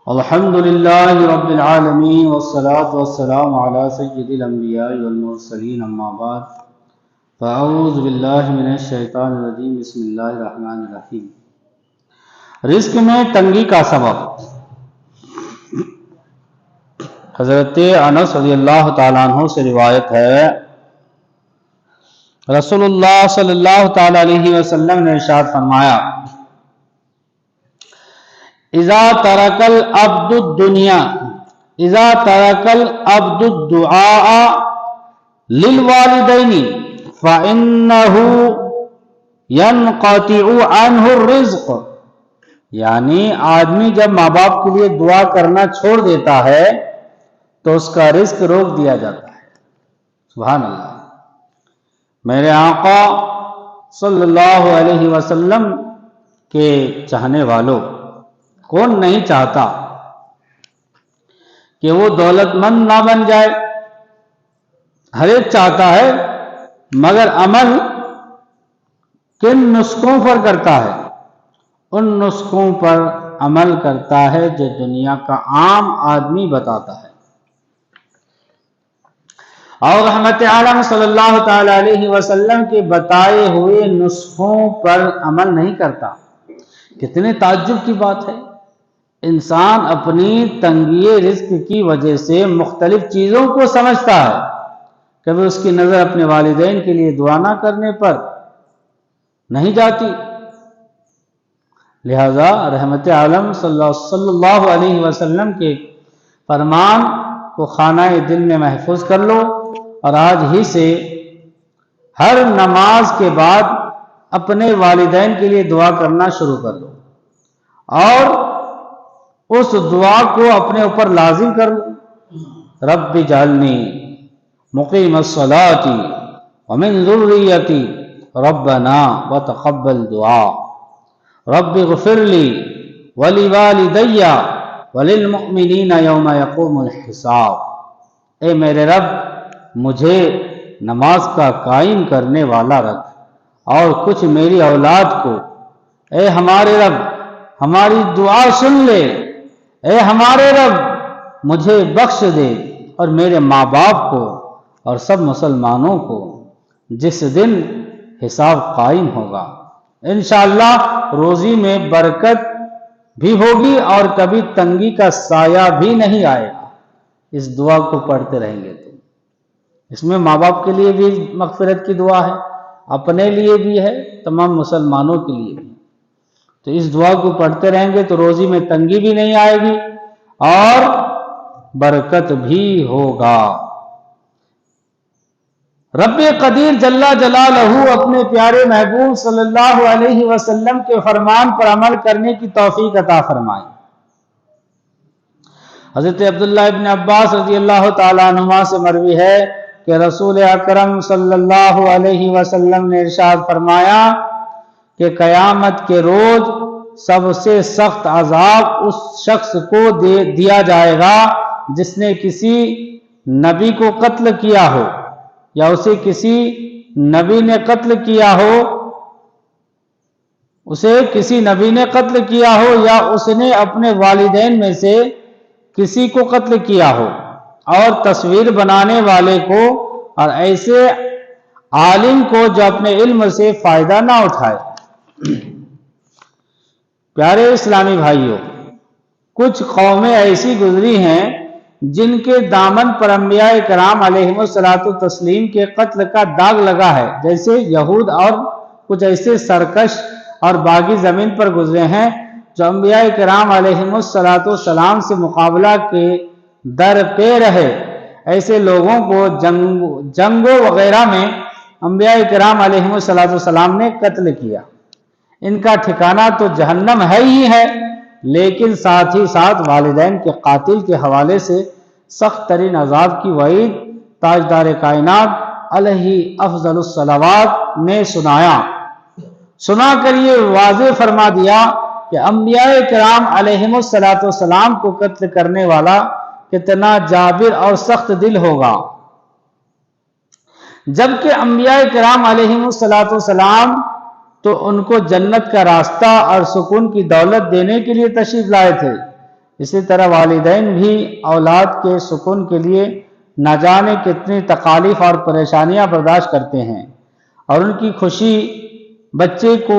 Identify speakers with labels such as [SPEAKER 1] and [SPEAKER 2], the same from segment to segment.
[SPEAKER 1] الحمد لله رب العالمين والصلاة والسلام على سيد الأنبياء والمرسلين أما بعد فأعوذ بالله من الشیطان الرجیم بسم اللہ الرحمن الرحیم۔ رزق میں تنگی کا سبب۔ حضرت انس رضی اللہ تعالیٰ عنہ سے روایت ہے، رسول اللہ صلی اللہ تعالیٰ علیہ وسلم نے ارشاد فرمایا، اذا ترک العبد الدعاء للوالدین فإنه ينقطع عنه الرزق، یعنی آدمی جب ماں باپ کے لیے دعا کرنا چھوڑ دیتا ہے تو اس کا رزق روک دیا جاتا ہے۔ سبحان اللہ۔ میرے آقا صلی اللہ علیہ وسلم کے چاہنے والوں، کون نہیں چاہتا کہ وہ دولت مند نہ بن جائے؟ ہر ایک چاہتا ہے، مگر عمل کن نسخوں پر کرتا ہے؟ ان نسخوں پر عمل کرتا ہے جو دنیا کا عام آدمی بتاتا ہے، اور رحمت عالم صلی اللہ تعالی علیہ وسلم کے بتائے ہوئے نسخوں پر عمل نہیں کرتا۔ کتنے تعجب کی بات ہے، انسان اپنی تنگی رزق کی وجہ سے مختلف چیزوں کو سمجھتا ہے، کبھی اس کی نظر اپنے والدین کے لیے دعا نہ کرنے پر نہیں جاتی۔ لہذا رحمت عالم صلی اللہ علیہ وسلم کے فرمان کو خانہ دل میں محفوظ کر لو، اور آج ہی سے ہر نماز کے بعد اپنے والدین کے لیے دعا کرنا شروع کر لو، اور اس دعا کو اپنے اوپر لازم کر لو۔ رب اجعلنی مقیم الصلاۃ ومن ذریتی ربنا وتقبل دعا رب اغفر لی ولوالدی وللمؤمنین یوم یقوم الحساب۔ اے میرے رب، مجھے نماز کا قائم کرنے والا رکھ، اور کچھ میری اولاد کو۔ اے ہمارے رب، ہماری دعا سن لے۔ اے ہمارے رب، مجھے بخش دے، اور میرے ماں باپ کو اور سب مسلمانوں کو جس دن حساب قائم ہوگا۔ انشاءاللہ روزی میں برکت بھی ہوگی اور کبھی تنگی کا سایہ بھی نہیں آئے گا۔ اس دعا کو پڑھتے رہیں گے تو اس میں ماں باپ کے لیے بھی مغفرت کی دعا ہے، اپنے لیے بھی ہے، تمام مسلمانوں کے لیے بھی۔ تو اس دعا کو پڑھتے رہیں گے تو روزی میں تنگی بھی نہیں آئے گی اور برکت بھی ہوگا۔ رب قدیر جل جلالہ اپنے پیارے محبوب صلی اللہ علیہ وسلم کے فرمان پر عمل کرنے کی توفیق عطا فرمائے۔ حضرت عبداللہ ابن عباس رضی اللہ تعالیٰ عنہما سے مروی ہے کہ رسول اکرم صلی اللہ علیہ وسلم نے ارشاد فرمایا کہ قیامت کے روز سب سے سخت عذاب اس شخص کو دیا جائے گا جس نے کسی نبی کو قتل کیا ہو، یا اسے کسی نبی نے قتل کیا ہو، یا اس نے اپنے والدین میں سے کسی کو قتل کیا ہو، اور تصویر بنانے والے کو اور ایسے عالم کو جو اپنے علم سے فائدہ نہ اٹھائے۔ پیارے اسلامی بھائیوں، کچھ قومیں ایسی گزری ہیں جن کے دامن پر انبیاء کرام علیہم الصلاۃ والتسلیم کے قتل کا داغ لگا ہے، جیسے یہود، اور کچھ ایسے سرکش اور باغی زمین پر گزرے ہیں جو انبیاء کرام علیہم الصلاۃ والسلام سے مقابلہ کے در پہ رہے۔ ایسے لوگوں کو جنگوں وغیرہ میں انبیاء کرام علیہم الصلاۃ والسلام نے قتل کیا۔ ان کا ٹھکانہ تو جہنم ہے ہی ہے، لیکن ساتھ ہی ساتھ والدین کے قاتل کے حوالے سے سخت ترین عذاب کی وعید تاجدار کائنات علیہ افضل الصلوات نے سنا کر یہ واضح فرما دیا کہ انبیاء کرام علیہم الصلاۃ والسلام کو قتل کرنے والا کتنا جابر اور سخت دل ہوگا، جبکہ انبیاء کرام علیہم الصلاۃ والسلام تو ان کو جنت کا راستہ اور سکون کی دولت دینے کے لیے تشریف لائے تھے، اسی طرح والدین بھی اولاد کے سکون کے لیے نہ جانے کتنی تکالیف اور پریشانیاں برداشت کرتے ہیں، اور ان کی خوشی بچے کو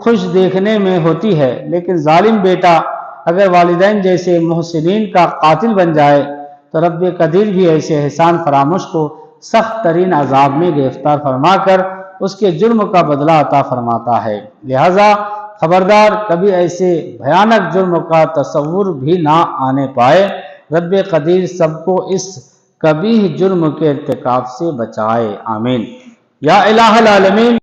[SPEAKER 1] خوش دیکھنے میں ہوتی ہے، لیکن ظالم بیٹا اگر والدین جیسے محسنین کا قاتل بن جائے تو رب قدیر بھی ایسے احسان فراموش کو سخت ترین عذاب میں گرفتار فرما کر اس کے جرم کا بدلہ عطا فرماتا ہے۔ لہذا خبردار کبھی ایسے بھیانک جرم کا تصور بھی نہ آنے پائے۔ رب قدیر سب کو اس قبیح جرم کے ارتکاب سے بچائے، آمین۔ یا الہ العالمین